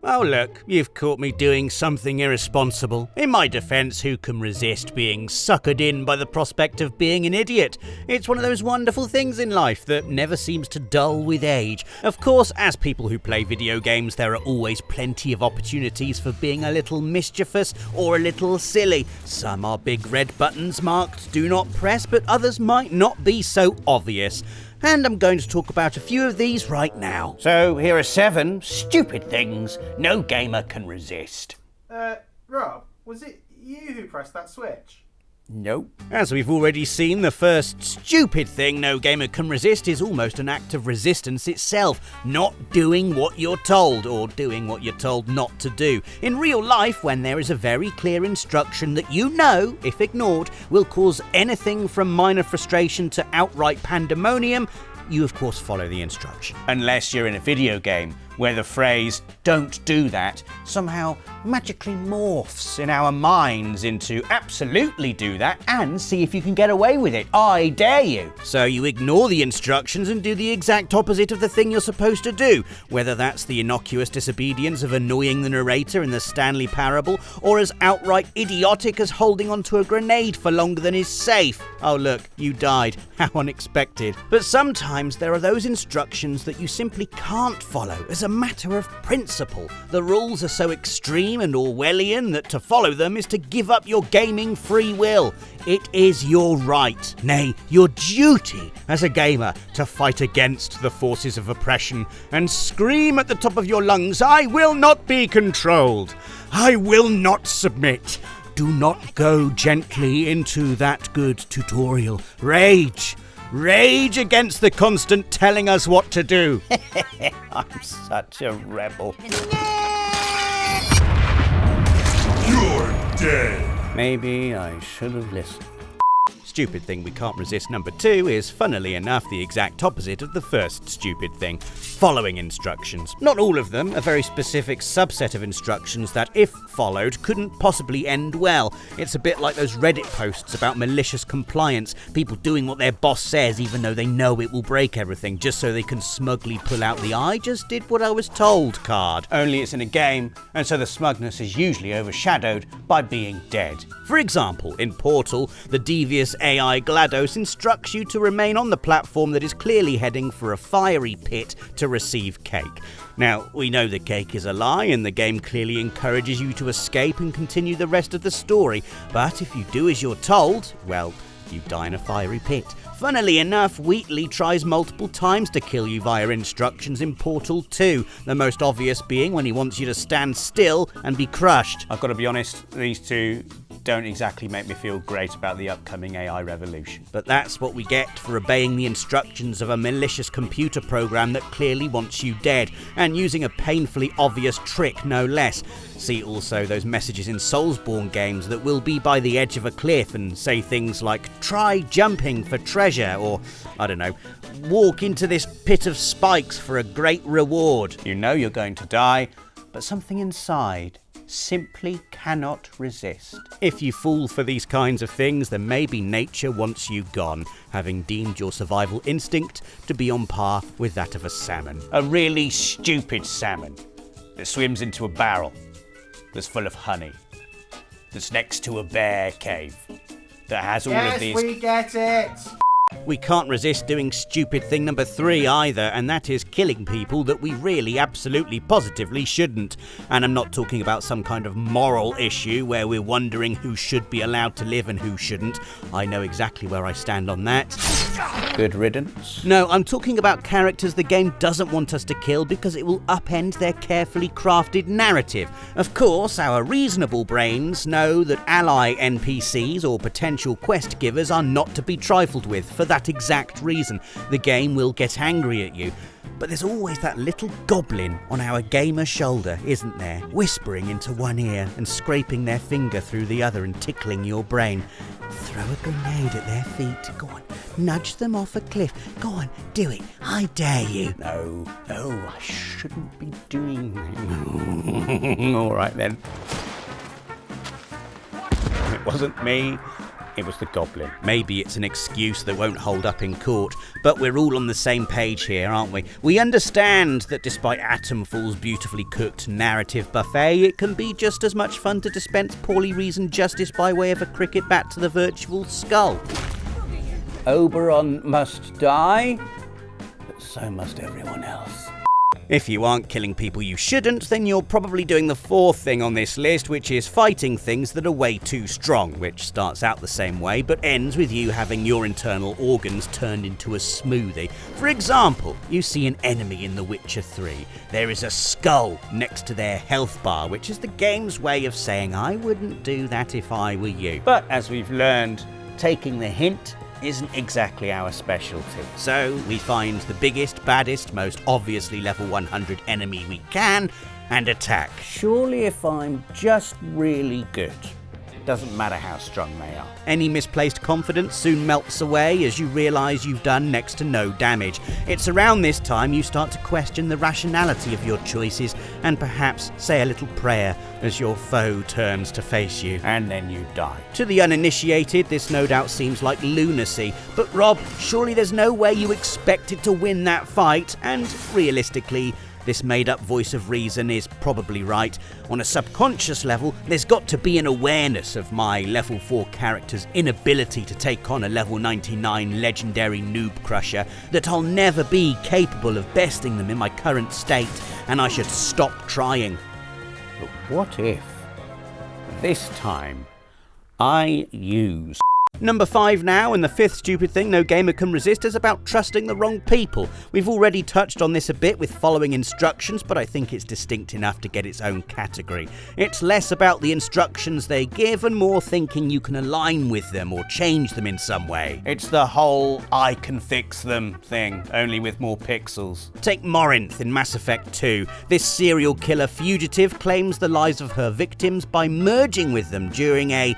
Oh look, you've caught me doing something irresponsible. In my defense, who can resist being suckered in by the prospect of being an idiot? It's one of those wonderful things in life that never seems to dull with age. Of course, as people who play video games, there are always plenty of opportunities for being a little mischievous or a little silly. Some are big red buttons marked "Do Not Press," but others might not be so obvious. And I'm going to talk about a few of these right now. So here are 7 stupid things no gamer can resist. Rob, was it you who pressed that switch? Nope. As we've already seen, the first stupid thing no gamer can resist is almost an act of resistance itself. Not doing what you're told, or doing what you're told not to do. In real life, when there is a very clear instruction that you know, if ignored, will cause anything from minor frustration to outright pandemonium, you of course follow the instruction. Unless you're in a video game where the phrase "don't do that" somehow magically morphs in our minds into absolutely do that and see if you can get away with it. I dare you. So you ignore the instructions and do the exact opposite of the thing you're supposed to do, whether that's the innocuous disobedience of annoying the narrator in the Stanley Parable, or as outright idiotic as holding onto a grenade for longer than is safe. Oh look, you died. How unexpected. But sometimes there are those instructions that you simply can't follow as a matter of principle. The rules are so extreme and Orwellian that to follow them is to give up your gaming free will. It is your right, nay, your duty as a gamer to fight against the forces of oppression and scream at the top of your lungs, "I will not be controlled. I will not submit. Do not go gently into that good tutorial. Rage. Rage against the constant telling us what to do." I'm such a rebel. You're dead. Maybe I should have listened. Stupid thing we can't resist number 2 is, funnily enough, the exact opposite of the first stupid thing. Following instructions. Not all of them, a very specific subset of instructions that, if followed, couldn't possibly end well. It's a bit like those Reddit posts about malicious compliance, people doing what their boss says even though they know it will break everything, just so they can smugly pull out the "I just did what I was told" card. Only it's in a game, and so the smugness is usually overshadowed by being dead. For example, in Portal, the devious AI GLaDOS instructs you to remain on the platform that is clearly heading for a fiery pit to receive cake. Now, we know the cake is a lie and the game clearly encourages you to escape and continue the rest of the story, but if you do as you're told, well, you die in a fiery pit. Funnily enough, Wheatley tries multiple times to kill you via instructions in Portal 2, the most obvious being when he wants you to stand still and be crushed. I've got to be honest, these two don't exactly make me feel great about the upcoming AI revolution. But that's what we get for obeying the instructions of a malicious computer program that clearly wants you dead, and using a painfully obvious trick no less. See also those messages in Soulsborne games that will be by the edge of a cliff and say things like, "Try jumping for treasure," or, I don't know, "Walk into this pit of spikes for a great reward." You know you're going to die, but something inside simply cannot resist. If you fall for these kinds of things, then maybe nature wants you gone, having deemed your survival instinct to be on par with that of a salmon. A really stupid salmon that swims into a barrel that's full of honey, that's next to a bear cave, that has all of these... Yes, we get it! We can't resist doing stupid thing number 3 either, and that is killing people that we really absolutely positively shouldn't. And I'm not talking about some kind of moral issue where we're wondering who should be allowed to live and who shouldn't. I know exactly where I stand on that. Good riddance. No, I'm talking about characters the game doesn't want us to kill because it will upend their carefully crafted narrative. Of course, our reasonable brains know that ally NPCs or potential quest givers are not to be trifled with. For that exact reason, the game will get angry at you. But there's always that little goblin on our gamer shoulder, isn't there? Whispering into one ear and scraping their finger through the other and tickling your brain. Throw a grenade at their feet. Go on, nudge them off a cliff. Go on, do it. I dare you. No, I shouldn't be doing that. All right then. It wasn't me. it was the goblin. Maybe it's an excuse that won't hold up in court, but we're all on the same page here, aren't we? We understand that despite Atomfall's beautifully cooked narrative buffet, it can be just as much fun to dispense poorly reasoned justice by way of a cricket bat to the virtual skull. Oberon must die, but so must everyone else. If you aren't killing people you shouldn't, then you're probably doing the fourth thing on this list, which is fighting things that are way too strong, which starts out the same way, but ends with you having your internal organs turned into a smoothie. For example, you see an enemy in The Witcher 3. There is a skull next to their health bar, which is the game's way of saying, I wouldn't do that if I were you. But as we've learned, taking the hint isn't exactly our specialty. So we find the biggest, baddest, most obviously level 100 enemy we can and attack. Surely if I'm just really good, it doesn't matter how strong they are. Any misplaced confidence soon melts away as you realise you've done next to no damage. It's around this time you start to question the rationality of your choices and perhaps say a little prayer as your foe turns to face you. And then you die. To the uninitiated, this no doubt seems like lunacy, but Rob, surely there's no way you expected to win that fight, and realistically, this made-up voice of reason is probably right. On a subconscious level, there's got to be an awareness of my level 4 character's inability to take on a level 99 legendary noob crusher, that I'll never be capable of besting them in my current state, and I should stop trying. But what if, this time, I use... Number 5 now, and the fifth stupid thing no gamer can resist is about trusting the wrong people. We've already touched on this a bit with following instructions, but I think it's distinct enough to get its own category. It's less about the instructions they give and more thinking you can align with them or change them in some way. It's the whole I can fix them thing, only with more pixels. Take Morinth in Mass Effect 2. This serial killer fugitive claims the lives of her victims by merging with them during a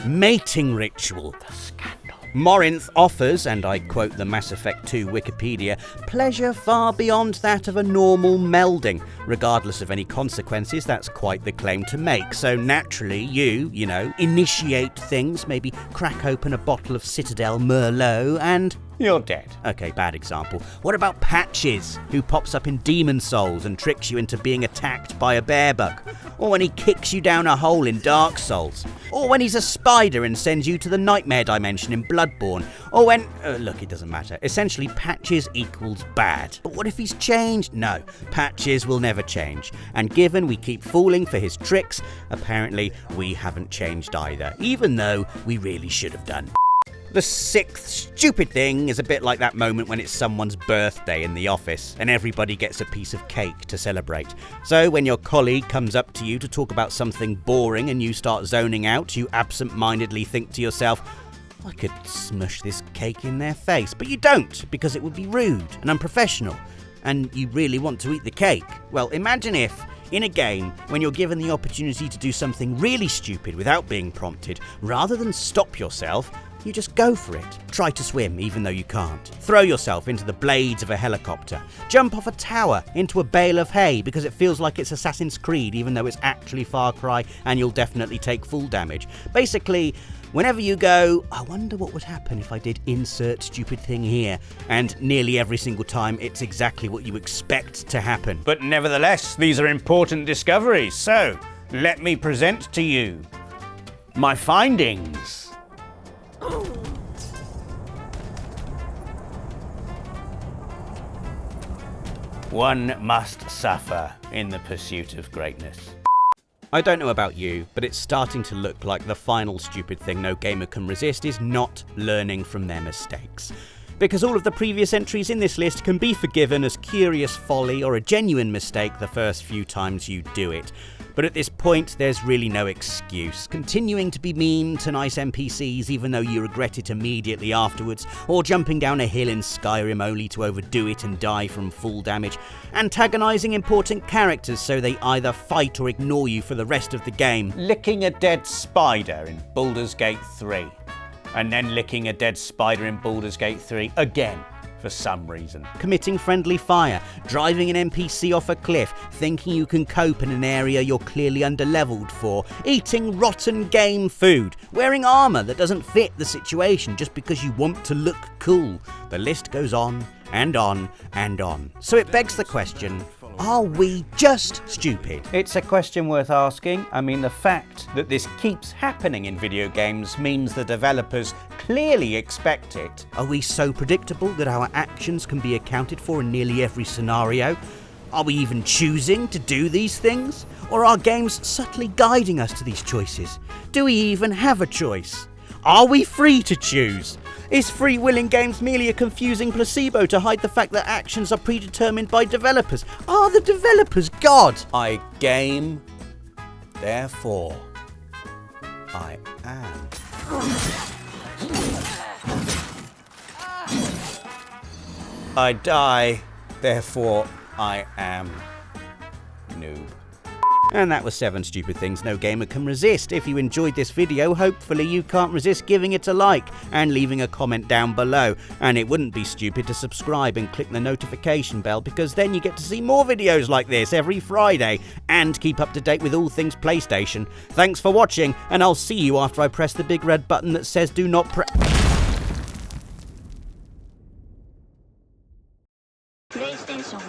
mating ritual. The scandal. Morinth offers, and I quote the Mass Effect 2 Wikipedia, pleasure far beyond that of a normal melding. Regardless of any consequences, that's quite the claim to make. So naturally, you initiate things, maybe crack open a bottle of Citadel Merlot, and you're dead. Okay, bad example. What about Patches, who pops up in Demon Souls and tricks you into being attacked by a bearbug? Or when he kicks you down a hole in Dark Souls? Or when he's a spider and sends you to the Nightmare Dimension in Bloodborne? Or when... look, it doesn't matter. Essentially, Patches equals bad. But what if he's changed? No, Patches will never change. And given we keep falling for his tricks, apparently we haven't changed either, even though we really should have done. The sixth stupid thing is a bit like that moment when it's someone's birthday in the office and everybody gets a piece of cake to celebrate. So when your colleague comes up to you to talk about something boring and you start zoning out, you absent-mindedly think to yourself, I could smush this cake in their face. But you don't, because it would be rude and unprofessional, and you really want to eat the cake. Well, imagine if, in a game, when you're given the opportunity to do something really stupid without being prompted, rather than stop yourself, you just go for it. Try to swim even though you can't. Throw yourself into the blades of a helicopter. Jump off a tower into a bale of hay because it feels like it's Assassin's Creed even though it's actually Far Cry and you'll definitely take full damage. Basically, whenever you go, I wonder what would happen if I did insert stupid thing here, and nearly every single time it's exactly what you expect to happen. But nevertheless, these are important discoveries, so let me present to you my findings. One must suffer in the pursuit of greatness. I don't know about you, but it's starting to look like the final stupid thing no gamer can resist is not learning from their mistakes. Because all of the previous entries in this list can be forgiven as curious folly or a genuine mistake the first few times you do it. But at this point, there's really no excuse. Continuing to be mean to nice NPCs even though you regret it immediately afterwards, or jumping down a hill in Skyrim only to overdo it and die from full damage, antagonising important characters so they either fight or ignore you for the rest of the game, licking a dead spider in Baldur's Gate 3, and then licking a dead spider in Baldur's Gate 3 again. for some reason. Committing friendly fire, driving an NPC off a cliff, thinking you can cope in an area you're clearly underleveled for, eating rotten game food, wearing armour that doesn't fit the situation just because you want to look cool. The list goes on and on and on. So it begs the question, are we just stupid? It's a question worth asking. I mean, the fact that this keeps happening in video games means the developers clearly expect it. Are we so predictable that our actions can be accounted for in nearly every scenario? Are we even choosing to do these things? Or are games subtly guiding us to these choices? Do we even have a choice? Are we free to choose? Is free will in games merely a confusing placebo to hide the fact that actions are predetermined by developers? Are the developers God? I game, therefore I am. I die, therefore I am noob. And that was 7 stupid things no gamer can resist. If you enjoyed this video, hopefully you can't resist giving it a like and leaving a comment down below. And it wouldn't be stupid to subscribe and click the notification bell, because then you get to see more videos like this every Friday and keep up to date with all things PlayStation. Thanks for watching, and I'll see you after I press the big red button that says do not PlayStation